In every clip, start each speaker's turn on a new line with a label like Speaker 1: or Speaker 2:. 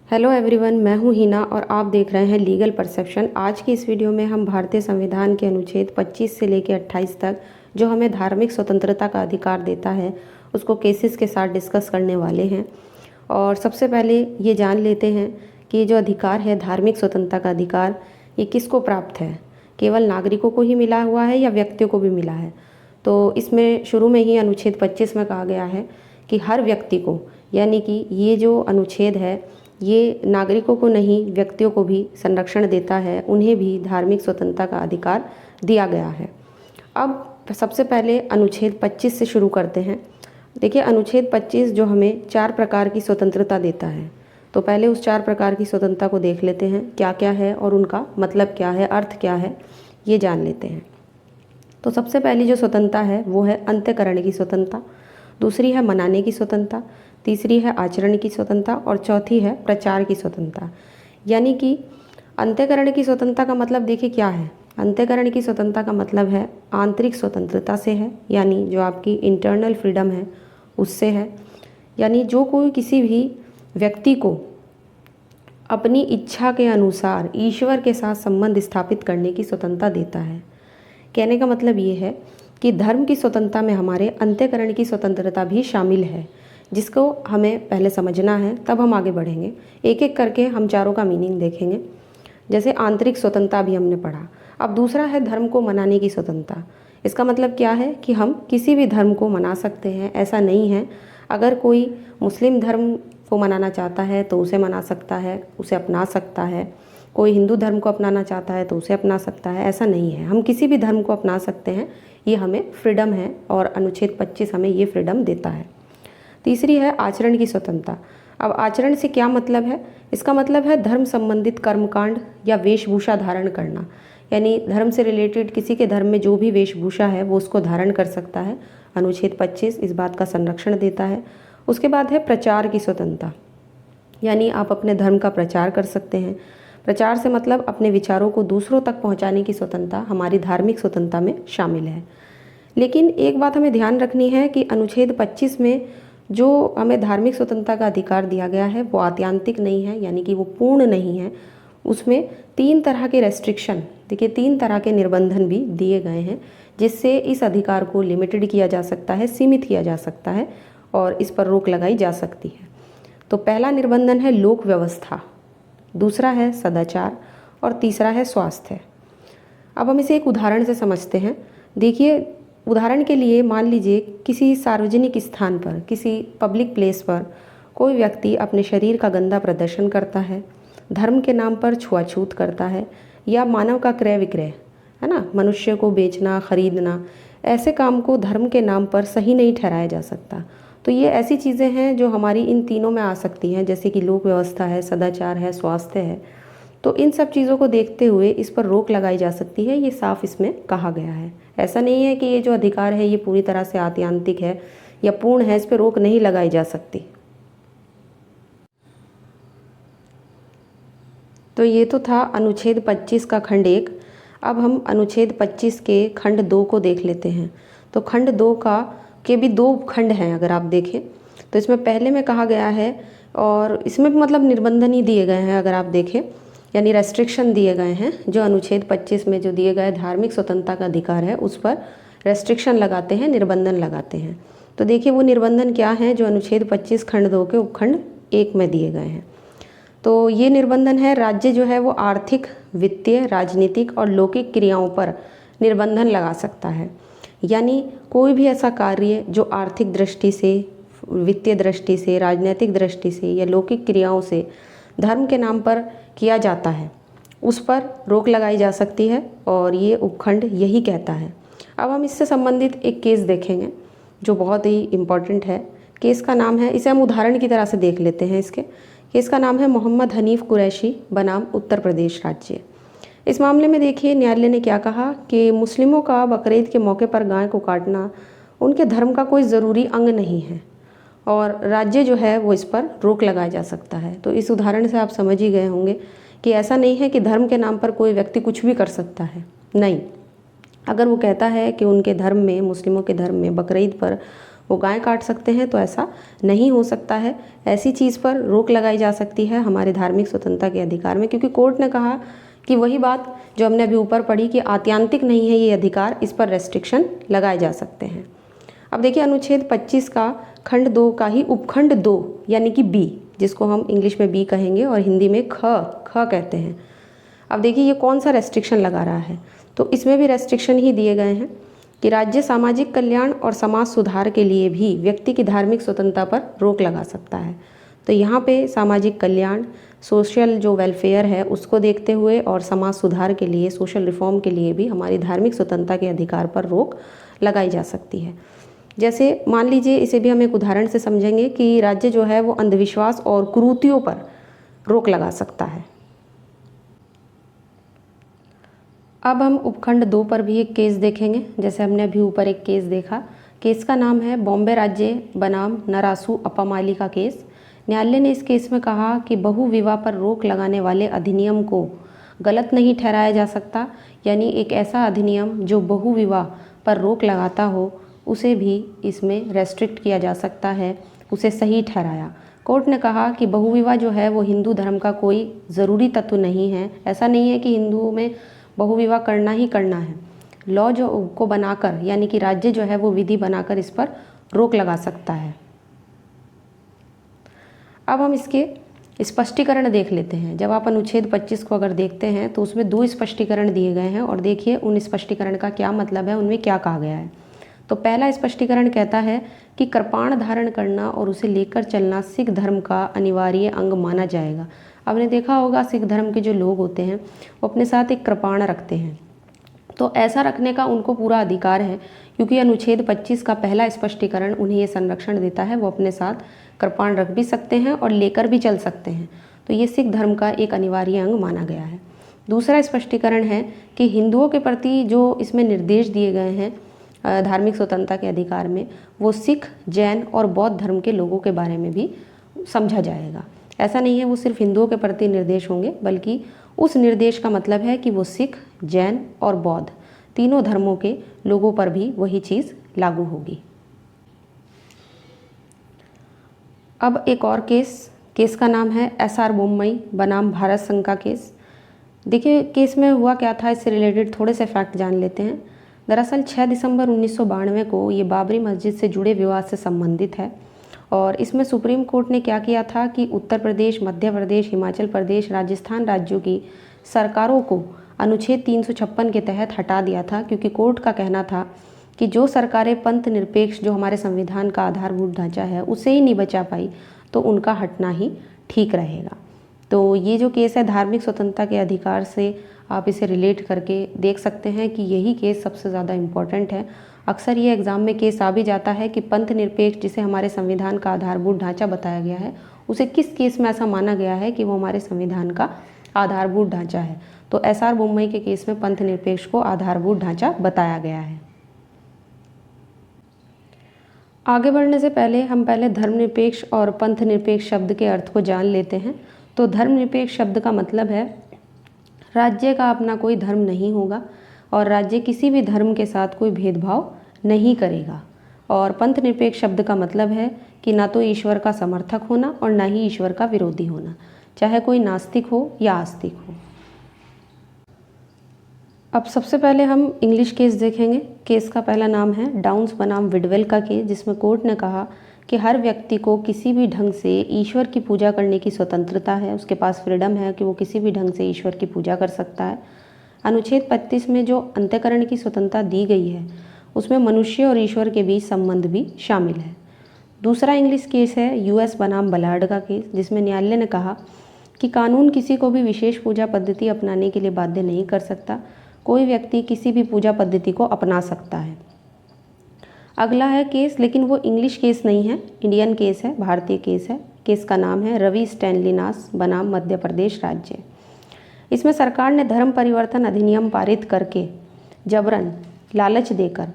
Speaker 1: Hello everyone, मैं हूं हिना और आप देख रहे हैं लीगल परसेप्शन। आज की इस वीडियो में हम भारतीय संविधान के अनुच्छेद 25 से लेकर 28 तक जो हमें धार्मिक स्वतंत्रता का अधिकार देता है उसको केसेस के साथ डिस्कस करने वाले हैं। और सबसे पहले ये जान लेते हैं कि ये जो अधिकार है धार्मिक स्वतंत्रता का अधिकार, ये किसको प्राप्त है। केवल नागरिकों को ही मिला हुआ है या व्यक्तियों को भी मिला है। तो इसमें शुरू में ही अनुच्छेद 25 में कहा गया है कि हर व्यक्ति को, यानी कि ये जो अनुच्छेद है ये नागरिकों को नहीं व्यक्तियों को भी संरक्षण देता है, उन्हें भी धार्मिक स्वतंत्रता का अधिकार दिया गया है। अब सबसे पहले अनुच्छेद 25 से शुरू करते हैं। देखिए, अनुच्छेद 25 जो हमें 4 प्रकार की स्वतंत्रता देता है, तो पहले उस 4 प्रकार की स्वतंत्रता को देख लेते हैं क्या क्या है और उनका मतलब क्या है, अर्थ क्या है, ये जान लेते हैं। तो सबसे पहली जो स्वतंत्रता है वो है अंत्यकरण की स्वतंत्रता, दूसरी है मनाने की स्वतंत्रता, तीसरी है आचरण की स्वतंत्रता और चौथी है प्रचार की स्वतंत्रता। यानी कि अंत्यकरण की स्वतंत्रता का मतलब देखिए क्या है। अंत्यकरण की स्वतंत्रता का मतलब है आंतरिक स्वतंत्रता से है, यानी जो आपकी इंटरनल फ्रीडम है उससे है। यानी जो कोई किसी भी व्यक्ति को अपनी इच्छा के अनुसार ईश्वर के साथ संबंध स्थापित करने की स्वतंत्रता देता है। कहने का मतलब ये है कि धर्म की स्वतंत्रता में हमारे अंत्यकरण की स्वतंत्रता भी शामिल है, जिसको हमें पहले समझना है, तब हम आगे बढ़ेंगे। एक एक करके हम चारों का मीनिंग देखेंगे। जैसे आंतरिक स्वतंत्रता भी हमने पढ़ा। अब दूसरा है धर्म को मनाने की स्वतंत्रता। इसका मतलब क्या है कि हम किसी भी धर्म को मना सकते हैं, ऐसा नहीं है। अगर कोई मुस्लिम धर्म को मनाना चाहता है तो उसे मना सकता है, उसे अपना सकता है। कोई हिंदू धर्म को अपनाना चाहता है तो उसे अपना सकता है, ऐसा नहीं है। हम किसी भी धर्म को अपना सकते हैं, ये हमें फ्रीडम है और अनुच्छेद 25 हमें ये फ्रीडम देता है। तीसरी है आचरण की स्वतंत्रता। अब आचरण से क्या मतलब है? इसका मतलब है धर्म संबंधित कर्मकांड या वेशभूषा धारण करना। यानी धर्म से रिलेटेड किसी के धर्म में जो भी वेशभूषा है वो उसको धारण कर सकता है। अनुच्छेद 25 इस बात का संरक्षण देता है। उसके बाद है प्रचार की स्वतंत्रता, यानी आप अपने धर्म का प्रचार कर सकते हैं। प्रचार से मतलब अपने विचारों को दूसरों तक पहुंचाने की स्वतंत्रता हमारी धार्मिक स्वतंत्रता में शामिल है। लेकिन एक बात हमें ध्यान रखनी है कि अनुच्छेद 25 में जो हमें धार्मिक स्वतंत्रता का अधिकार दिया गया है वो आत्यांतिक नहीं है, यानी कि वो पूर्ण नहीं है। उसमें 3 तरह के रेस्ट्रिक्शन, देखिए 3 तरह के निर्बंधन भी दिए गए हैं, जिससे इस अधिकार को लिमिटेड किया जा सकता है, सीमित किया जा सकता है और इस पर रोक लगाई जा सकती है। तो पहला निर्बंधन है लोक व्यवस्था, दूसरा है सदाचार और तीसरा है स्वास्थ्य। अब हम इसे एक उदाहरण से समझते हैं। देखिए, उदाहरण के लिए मान लीजिए किसी सार्वजनिक स्थान पर, किसी पब्लिक प्लेस पर कोई व्यक्ति अपने शरीर का गंदा प्रदर्शन करता है, धर्म के नाम पर छुआछूत करता है या मानव का क्रय विक्रय, है ना, मनुष्य को बेचना खरीदना, ऐसे काम को धर्म के नाम पर सही नहीं ठहराया जा सकता। तो ये ऐसी चीज़ें हैं जो हमारी इन तीनों में आ सकती हैं, जैसे कि लोक व्यवस्था है, सदाचार है, स्वास्थ्य है। तो इन सब चीज़ों को देखते हुए इस पर रोक लगाई जा सकती है, ये साफ इसमें कहा गया है। ऐसा नहीं है कि ये जो अधिकार है ये पूरी तरह से आत्यांतिक है या पूर्ण है, इस पर रोक नहीं लगाई जा सकती। तो ये तो था अनुच्छेद 25 का खंड 1। अब हम अनुच्छेद 25 के खंड 2 को देख लेते हैं। तो खंड 2 के भी 2 खंड हैं अगर आप देखें। तो इसमें पहले में कहा गया है, और इसमें भी मतलब निर्बंधन ही दिए गए हैं अगर आप देखें, यानी रेस्ट्रिक्शन दिए गए हैं। जो अनुच्छेद 25 में जो दिए गए धार्मिक स्वतंत्रता का अधिकार है उस पर रेस्ट्रिक्शन लगाते हैं, निर्बंधन लगाते हैं। तो देखिए वो निर्बंधन क्या हैं जो अनुच्छेद 25 खंड 2 के उपखंड 1 में दिए गए हैं। तो ये निर्बंधन है, राज्य जो है वो आर्थिक, वित्तीय, राजनीतिक और लौकिक क्रियाओं पर निर्बंधन लगा सकता है। यानी कोई भी ऐसा कार्य जो आर्थिक दृष्टि से, वित्तीय दृष्टि से, राजनीतिक दृष्टि से या लौकिक क्रियाओं से धर्म के नाम पर किया जाता है उस पर रोक लगाई जा सकती है, और ये उपखंड यही कहता है। अब हम इससे संबंधित एक केस देखेंगे जो बहुत ही इम्पॉर्टेंट है। केस का नाम है, इसे हम उदाहरण की तरह से देख लेते हैं। इसके केस का नाम है मोहम्मद हनीफ कुरैशी बनाम उत्तर प्रदेश राज्य। इस मामले में देखिए न्यायालय ने क्या कहा कि मुस्लिमों का बकरीद के मौके पर गाय को काटना उनके धर्म का कोई ज़रूरी अंग नहीं है और राज्य जो है वो इस पर रोक लगाया जा सकता है। तो इस उदाहरण से आप समझ ही गए होंगे कि ऐसा नहीं है कि धर्म के नाम पर कोई व्यक्ति कुछ भी कर सकता है, नहीं। अगर वो कहता है कि उनके धर्म में, मुस्लिमों के धर्म में बकरीद पर वो गाय काट सकते हैं, तो ऐसा नहीं हो सकता है। ऐसी चीज़ पर रोक लगाई जा सकती है हमारे धार्मिक स्वतंत्रता के अधिकार में, क्योंकि कोर्ट ने कहा कि वही बात जो हमने अभी ऊपर पढ़ी कि आत्यांतिक नहीं है ये अधिकार, इस पर रेस्ट्रिक्शन लगाए जा सकते हैं। अब देखिए अनुच्छेद 25 का खंड 2 का ही उपखंड 2 यानी कि बी, जिसको हम इंग्लिश में बी कहेंगे और हिंदी में ख कहते हैं। अब देखिए ये कौन सा रेस्ट्रिक्शन लगा रहा है, तो इसमें भी रेस्ट्रिक्शन ही दिए गए हैं कि राज्य सामाजिक कल्याण और समाज सुधार के लिए भी व्यक्ति की धार्मिक स्वतंत्रता पर रोक लगा सकता है। तो यहाँ पे सामाजिक कल्याण, सोशल जो वेलफेयर है उसको देखते हुए और समाज सुधार के लिए, सोशल रिफॉर्म के लिए भी हमारी धार्मिक स्वतंत्रता के अधिकार पर रोक लगाई जा सकती है। जैसे मान लीजिए, इसे भी हम एक उदाहरण से समझेंगे कि राज्य जो है वो अंधविश्वास और कुरीतियों पर रोक लगा सकता है। अब हम उपखंड 2 पर भी एक केस देखेंगे। जैसे हमने अभी ऊपर एक केस देखा, केस का नाम है बॉम्बे राज्य बनाम नरासू अपामाली का केस। न्यायालय ने इस केस में कहा कि बहु विवाह पर रोक लगाने वाले अधिनियम को गलत नहीं ठहराया जा सकता, यानी एक ऐसा अधिनियम जो बहु विवाह पर रोक लगाता हो उसे भी इसमें रेस्ट्रिक्ट किया जा सकता है, उसे सही ठहराया। कोर्ट ने कहा कि बहुविवाह जो है वो हिंदू धर्म का कोई ज़रूरी तत्व नहीं है। ऐसा नहीं है कि हिंदुओं में बहुविवाह करना ही करना है। लॉ जो को बनाकर, यानी कि राज्य जो है वो विधि बनाकर इस पर रोक लगा सकता है। अब हम इसके स्पष्टीकरण देख लेते हैं। जब आप अनुच्छेद 25 को अगर देखते हैं तो उसमें 2 स्पष्टीकरण दिए गए हैं और देखिए उन स्पष्टीकरण का क्या मतलब है, उनमें क्या कहा गया है। तो पहला स्पष्टीकरण कहता है कि कृपाण धारण करना और उसे लेकर चलना सिख धर्म का अनिवार्य अंग माना जाएगा। आपने देखा होगा सिख धर्म के जो लोग होते हैं वो अपने साथ एक कृपाण रखते हैं, तो ऐसा रखने का उनको पूरा अधिकार है, क्योंकि अनुच्छेद 25 का पहला स्पष्टीकरण उन्हें ये संरक्षण देता है। वो अपने साथ कृपाण रख भी सकते हैं और लेकर भी चल सकते हैं, तो ये सिख धर्म का एक अनिवार्य अंग माना गया है। दूसरा स्पष्टीकरण है कि हिंदुओं के प्रति जो इसमें निर्देश दिए गए हैं धार्मिक स्वतंत्रता के अधिकार में, वो सिख, जैन और बौद्ध धर्म के लोगों के बारे में भी समझा जाएगा। ऐसा नहीं है वो सिर्फ हिंदुओं के प्रति निर्देश होंगे, बल्कि उस निर्देश का मतलब है कि वो सिख, जैन और बौद्ध तीनों धर्मों के लोगों पर भी वही चीज़ लागू होगी। अब एक और केस का नाम है SR बोम्मई बनाम भारत संघ का केस। देखिए केस में हुआ क्या था, इससे रिलेटेड थोड़े से फैक्ट जान लेते हैं। दरअसल 6 दिसंबर 1992 को ये बाबरी मस्जिद से जुड़े विवाद से संबंधित है और इसमें सुप्रीम कोर्ट ने क्या किया था कि उत्तर प्रदेश, मध्य प्रदेश, हिमाचल प्रदेश, राजस्थान राज्यों की सरकारों को अनुच्छेद 356 के तहत हटा दिया था, क्योंकि कोर्ट का कहना था कि जो सरकारें पंथ निरपेक्ष जो हमारे संविधान का आधारभूत ढांचा है उसे ही नहीं बचा पाई, तो उनका हटना ही ठीक रहेगा। तो ये जो केस है धार्मिक स्वतंत्रता के अधिकार से आप इसे रिलेट करके देख सकते हैं कि यही केस सबसे ज़्यादा इम्पॉर्टेंट है। अक्सर ये एग्ज़ाम में केस आ भी जाता है कि पंथ निरपेक्ष जिसे हमारे संविधान का आधारभूत ढांचा बताया गया है, उसे किस केस में ऐसा माना गया है कि वो हमारे संविधान का आधारभूत ढांचा है। तो SR बोम्मई के केस में पंथ निरपेक्ष को आधारभूत ढांचा बताया गया है। आगे बढ़ने से पहले हम धर्मनिरपेक्ष और पंथ निरपेक्ष शब्द के अर्थ को जान लेते हैं। तो धर्मनिरपेक्ष शब्द का मतलब है राज्य का अपना कोई धर्म नहीं होगा और राज्य किसी भी धर्म के साथ कोई भेदभाव नहीं करेगा। और पंथ निरपेक्ष शब्द का मतलब है कि ना तो ईश्वर का समर्थक होना और ना ही ईश्वर का विरोधी होना, चाहे कोई नास्तिक हो या आस्तिक हो। अब सबसे पहले हम इंग्लिश केस देखेंगे। केस का पहला नाम है डाउन्स बनाम विडवेल का केस, जिसमें कोर्ट ने कहा कि हर व्यक्ति को किसी भी ढंग से ईश्वर की पूजा करने की स्वतंत्रता है, उसके पास फ्रीडम है कि वो किसी भी ढंग से ईश्वर की पूजा कर सकता है। अनुच्छेद 35 में जो अंतःकरण की स्वतंत्रता दी गई है उसमें मनुष्य और ईश्वर के बीच संबंध भी शामिल है। दूसरा इंग्लिश केस है US बनाम बलार्ड का केस, जिसमें न्यायालय ने कहा कि कानून किसी को भी विशेष पूजा पद्धति अपनाने के लिए बाध्य नहीं कर सकता, कोई व्यक्ति किसी भी पूजा पद्धति को अपना सकता है। अगला है केस, लेकिन वो इंग्लिश केस नहीं है, इंडियन केस है, भारतीय केस है। केस का नाम है रवि स्टैनलीनास बनाम मध्य प्रदेश राज्य। इसमें सरकार ने धर्म परिवर्तन अधिनियम पारित करके जबरन लालच देकर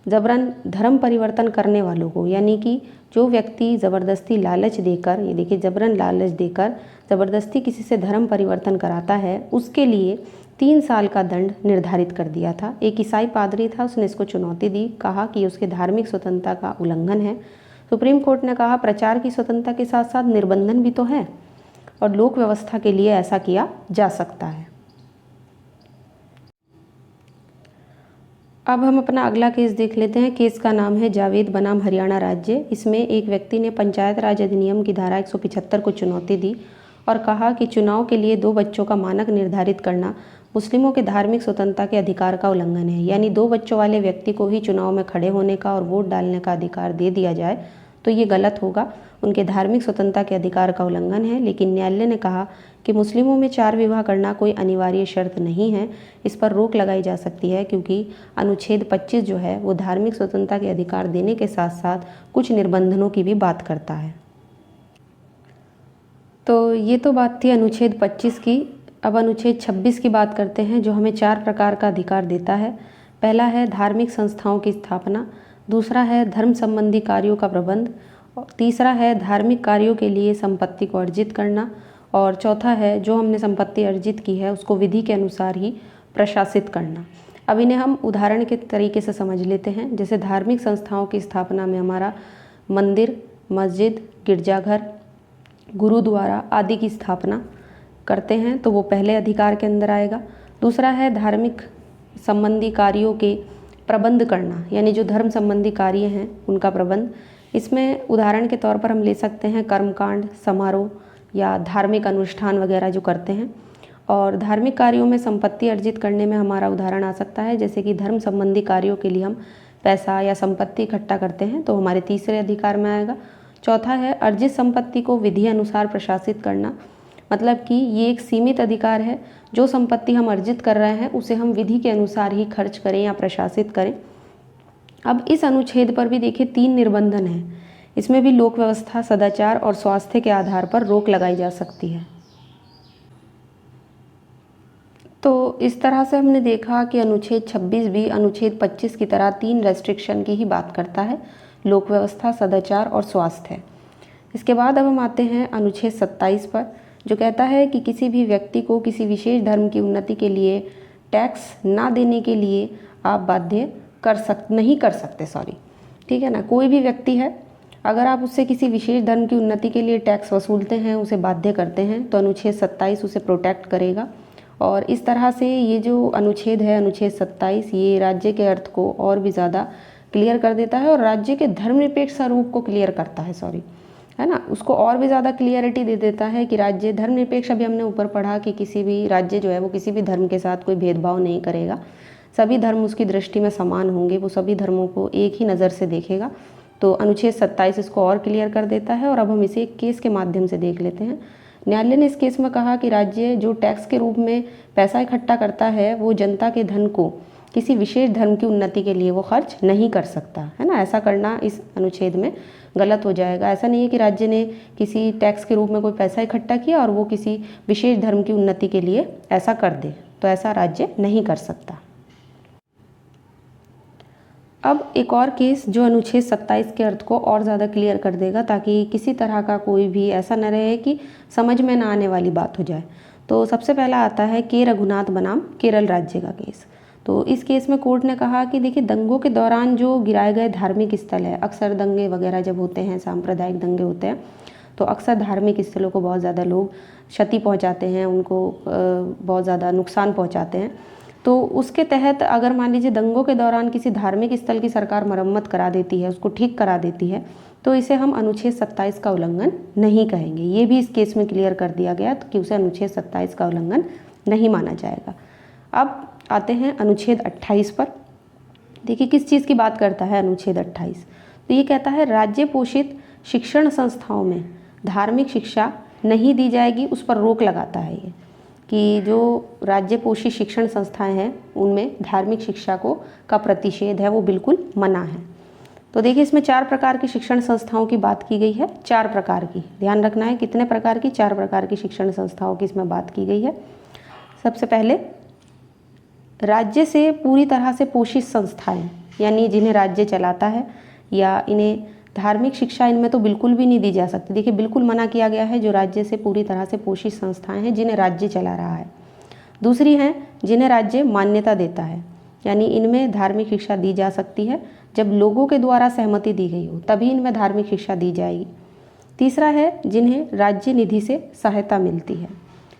Speaker 1: धर्म परिवर्तन करने वालों को, यानी कि जो व्यक्ति ज़बरदस्ती लालच देकर, ये देखिए जबरन लालच देकर ज़बरदस्ती किसी से धर्म परिवर्तन कराता है, उसके लिए 3 साल का दंड निर्धारित कर दिया था। एक ईसाई पादरी था, उसने इसको चुनौती दी, कहा कि उसके धार्मिक स्वतंत्रता का उल्लंघन है। सुप्रीम कोर्ट ने कहा प्रचार की स्वतंत्रता के साथ साथ निर्बंधन भी तो है और लोक व्यवस्था के लिए ऐसा किया जा सकता है। अब हम अपना अगला केस देख लेते हैं। केस का नाम है जावेद बनाम हरियाणा राज्य। इसमें एक व्यक्ति ने पंचायत राज अधिनियम की धारा 175 को चुनौती दी और कहा कि चुनाव के लिए 2 बच्चों का मानक निर्धारित करना मुस्लिमों के धार्मिक स्वतंत्रता के अधिकार का उल्लंघन है। यानी 2 बच्चों वाले व्यक्ति को ही चुनाव में खड़े होने का और वोट डालने का अधिकार दे दिया जाए तो ये गलत होगा, उनके धार्मिक स्वतंत्रता के अधिकार का उल्लंघन है। लेकिन न्यायालय ने कहा कि मुस्लिमों में 4 विवाह करना कोई अनिवार्य शर्त नहीं है, इस पर रोक लगाई जा सकती है क्योंकि अनुच्छेद 25 जो है वो धार्मिक स्वतंत्रता के अधिकार देने के साथ साथ कुछ निर्बंधनों की भी बात करता है। तो ये तो बात थी अनुच्छेद 25 की। अब अनुच्छेद 26 की बात करते हैं जो हमें 4 प्रकार का अधिकार देता है। पहला है धार्मिक संस्थाओं की स्थापना, दूसरा है धर्म संबंधी कार्यों का प्रबंध, तीसरा है धार्मिक कार्यों के लिए संपत्ति को अर्जित करना और चौथा है जो हमने संपत्ति अर्जित की है उसको विधि के अनुसार ही प्रशासित करना। अब इन्हें हम उदाहरण के तरीके से समझ लेते हैं। जैसे धार्मिक संस्थाओं की स्थापना में हमारा मंदिर, मस्जिद, गिरजाघर, गुरुद्वारा आदि की स्थापना करते हैं तो वो पहले अधिकार के अंदर आएगा। दूसरा है धार्मिक संबंधी कार्यों के प्रबंध करना, यानी जो धर्म संबंधी कार्य हैं उनका प्रबंध। इसमें उदाहरण के तौर पर हम ले सकते हैं कर्मकांड, समारोह या धार्मिक अनुष्ठान वगैरह जो करते हैं। और धार्मिक कार्यों में संपत्ति अर्जित करने में हमारा उदाहरण आ सकता है जैसे कि धर्म संबंधी कार्यों के लिए हम पैसा या संपत्ति इकट्ठा करते हैं तो हमारे तीसरे अधिकार में आएगा। चौथा है अर्जित संपत्ति को विधि अनुसार प्रशासित करना, मतलब कि ये एक सीमित अधिकार है, जो संपत्ति हम अर्जित कर रहे हैं उसे हम विधि के अनुसार ही खर्च करें या प्रशासित करें। अब इस अनुच्छेद पर भी देखिए 3 निर्बंधन हैं। इसमें भी लोक व्यवस्था, सदाचार और स्वास्थ्य के आधार पर रोक लगाई जा सकती है। तो इस तरह से हमने देखा कि अनुच्छेद 26 भी अनुच्छेद 25 की तरह 3 रेस्ट्रिक्शन की ही बात करता है, लोक व्यवस्था, सदाचार और स्वास्थ्य। इसके बाद अब हम आते हैं अनुच्छेद 27 पर, जो कहता है कि किसी भी व्यक्ति को किसी विशेष धर्म की उन्नति के लिए टैक्स ना देने के लिए आप बाध्य नहीं कर सकते, ठीक है ना। कोई भी व्यक्ति है, अगर आप उससे किसी विशेष धर्म की उन्नति के लिए टैक्स वसूलते हैं, उसे बाध्य करते हैं, तो अनुच्छेद 27 उसे प्रोटेक्ट करेगा। और इस तरह से ये जो अनुच्छेद है, अनुच्छेद 27, ये राज्य के अर्थ को और भी ज़्यादा क्लियर कर देता है और राज्य के धर्मनिरपेक्ष स्वरूप को क्लियर करता है, है ना, उसको और भी ज़्यादा क्लियरिटी दे देता है कि राज्य धर्मनिरपेक्ष। अभी हमने ऊपर पढ़ा कि किसी भी राज्य जो है वो किसी भी धर्म के साथ कोई भेदभाव नहीं करेगा, सभी धर्म उसकी दृष्टि में समान होंगे, वो सभी धर्मों को एक ही नज़र से देखेगा। तो अनुच्छेद 27 इसको और क्लियर कर देता है। और अब हम इसे एक केस के माध्यम से देख लेते हैं। न्यायालय ने इस केस में कहा कि राज्य जो टैक्स के रूप में पैसा इकट्ठा करता है वो जनता के धन को किसी विशेष धर्म की उन्नति के लिए वो खर्च नहीं कर सकता, है ना। ऐसा करना इस अनुच्छेद में गलत हो जाएगा। ऐसा नहीं है कि राज्य ने किसी टैक्स के रूप में कोई पैसा इकट्ठा किया और वो किसी विशेष धर्म की उन्नति के लिए ऐसा कर दे, तो ऐसा राज्य नहीं कर सकता। अब एक और केस जो अनुच्छेद 27 के अर्थ को और ज़्यादा क्लियर कर देगा, ताकि किसी तरह का कोई भी ऐसा न रहे कि समझ में ना आने वाली बात हो जाए। तो सबसे पहला आता है के रघुनाथ बनाम केरल राज्य का केस। तो इस केस में कोर्ट ने कहा कि देखिए, दंगों के दौरान जो गिराए गए धार्मिक स्थल है, अक्सर दंगे वगैरह जब होते हैं, सांप्रदायिक दंगे होते हैं, तो अक्सर धार्मिक स्थलों को बहुत ज़्यादा लोग क्षति पहुंचाते हैं, उनको बहुत ज़्यादा नुकसान पहुंचाते हैं। तो उसके तहत अगर मान लीजिए दंगों के दौरान किसी धार्मिक स्थल की सरकार मरम्मत करा देती है, उसको ठीक करा देती है, तो इसे हम अनुच्छेद 27 का उल्लंघन नहीं कहेंगे। ये भी इस केस में क्लियर कर दिया गया कि उसे अनुच्छेद 27 का उल्लंघन नहीं माना जाएगा। अब आते हैं अनुच्छेद 28 पर। देखिए किस चीज़ की बात करता है अनुच्छेद 28। तो ये कहता है राज्य पोषित शिक्षण संस्थाओं में धार्मिक शिक्षा नहीं दी जाएगी, उस पर रोक लगाता है ये कि जो राज्य पोषित शिक्षण संस्थाएं हैं उनमें धार्मिक शिक्षा का प्रतिषेध है, वो बिल्कुल मना है। तो देखिए इसमें 4 प्रकार की शिक्षण संस्थाओं की बात की गई है। 4 प्रकार की, ध्यान रखना है कितने प्रकार की, 4 प्रकार की शिक्षण संस्थाओं की इसमें बात की गई है। सबसे पहले राज्य से पूरी तरह से पोषित संस्थाएं, यानी जिन्हें राज्य चलाता है, या इन्हें धार्मिक शिक्षा इनमें तो बिल्कुल भी नहीं दी जा सकती। देखिए बिल्कुल मना किया गया है जो राज्य से पूरी तरह से पोषित संस्थाएं हैं जिन्हें राज्य चला रहा है। दूसरी हैं जिन्हें राज्य मान्यता देता है, यानी इनमें धार्मिक शिक्षा दी जा सकती है जब लोगों के द्वारा सहमति दी गई हो, तभी इनमें धार्मिक शिक्षा दी जाएगी। तीसरा है जिन्हें राज्य निधि से सहायता मिलती है,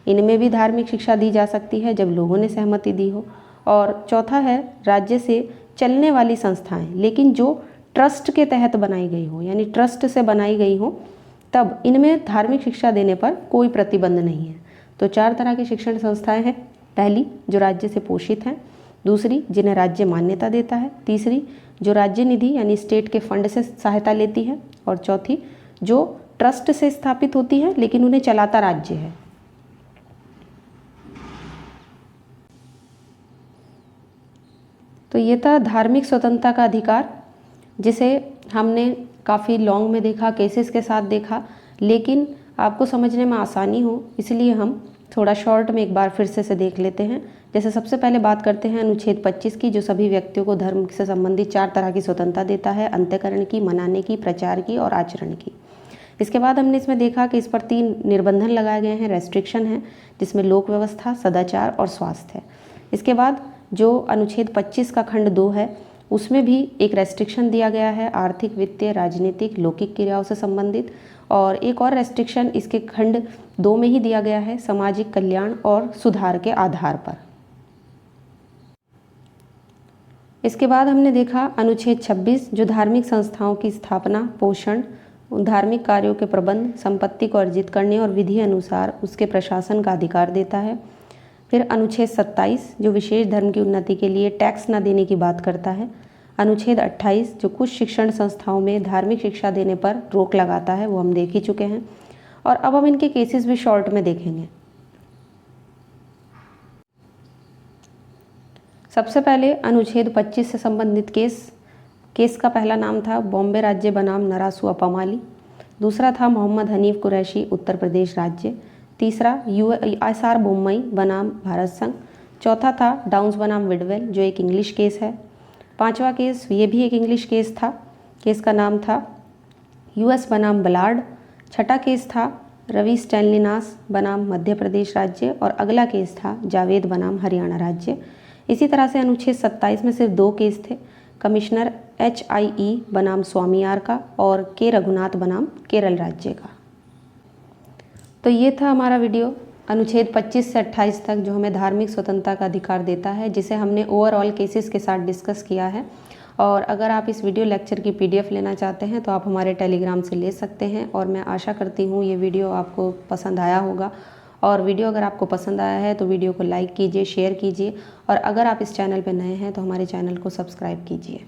Speaker 1: इनमें भी धार्मिक शिक्षा दी जा सकती है जब लोगों ने सहमति दी हो। और चौथा है राज्य से चलने वाली संस्थाएं, लेकिन जो ट्रस्ट के तहत बनाई गई हो, यानी ट्रस्ट से बनाई गई हो, तब इनमें धार्मिक शिक्षा देने पर कोई प्रतिबंध नहीं है। तो 4 तरह की शिक्षण संस्थाएं हैं। पहली जो राज्य से पोषित हैं, दूसरी जिन्हें राज्य मान्यता देता है, तीसरी जो राज्य निधि यानी स्टेट के फंड से सहायता लेती है, और चौथी जो ट्रस्ट से स्थापित होती है लेकिन उन्हें चलाता राज्य है। तो ये था धार्मिक स्वतंत्रता का अधिकार, जिसे हमने काफ़ी लॉन्ग में देखा, केसेस के साथ देखा, लेकिन आपको समझने में आसानी हो इसलिए हम थोड़ा शॉर्ट में एक बार फिर से देख लेते हैं। जैसे सबसे पहले बात करते हैं अनुच्छेद 25 की, जो सभी व्यक्तियों को धर्म से संबंधित 4 तरह की स्वतंत्रता देता है: अंत्यकरण की, मनाने की, प्रचार की और आचरण की। इसके बाद हमने इसमें देखा कि इस पर 3 निर्बंधन लगाए गए हैं, रेस्ट्रिक्शन है, जिसमें लोक व्यवस्था, सदाचार और स्वास्थ्य है। इसके बाद जो अनुच्छेद 25 का खंड 2 है, उसमें भी एक रेस्ट्रिक्शन दिया गया है आर्थिक, वित्तीय, राजनीतिक, लौकिक क्रियाओं से संबंधित, और एक और रेस्ट्रिक्शन इसके खंड 2 में ही दिया गया है सामाजिक कल्याण और सुधार के आधार पर। इसके बाद हमने देखा अनुच्छेद 26 जो धार्मिक संस्थाओं की स्थापना, पोषण, धार्मिक कार्यों के प्रबंध, संपत्ति को अर्जित करने और विधि अनुसार उसके प्रशासन का अधिकार देता है। फिर अनुच्छेद 27 जो विशेष धर्म की उन्नति के लिए टैक्स न देने की बात करता है। अनुच्छेद 28 जो कुछ शिक्षण संस्थाओं में धार्मिक शिक्षा देने पर रोक लगाता है, वो हम देख ही चुके हैं। और अब हम इनके केसेस भी शॉर्ट में देखेंगे। सबसे पहले अनुच्छेद 25 से संबंधित केस का पहला नाम था बॉम्बे राज्य बनाम नरासू अपामाली, दूसरा था मोहम्मद हनीफ कुरैशी उत्तर प्रदेश राज्य, तीसरा USR बोम्मई बनाम भारत संघ, चौथा था डाउन्स बनाम विडवेल जो एक इंग्लिश केस है, पांचवा केस ये भी एक इंग्लिश केस था, केस का नाम था US बनाम बलार्ड, छठा केस था रवि स्टैनलीनास बनाम मध्य प्रदेश राज्य, और अगला केस था जावेद बनाम हरियाणा राज्य। इसी तरह से अनुच्छेद 27 में सिर्फ 2 केस थे, कमिश्नर HIE बनाम स्वामी आर का और के रघुनाथ बनाम केरल राज्य का। तो ये था हमारा वीडियो अनुच्छेद 25 से 28 तक जो हमें धार्मिक स्वतंत्रता का अधिकार देता है, जिसे हमने ओवरऑल केसेस के साथ डिस्कस किया है। और अगर आप इस वीडियो लेक्चर की PDF लेना चाहते हैं तो आप हमारे टेलीग्राम से ले सकते हैं। और मैं आशा करती हूँ ये वीडियो आपको पसंद आया होगा, और वीडियो अगर आपको पसंद आया है तो वीडियो को लाइक कीजिए, शेयर कीजिए, और अगर आप इस चैनल पर नए हैं तो हमारे चैनल को सब्सक्राइब कीजिए।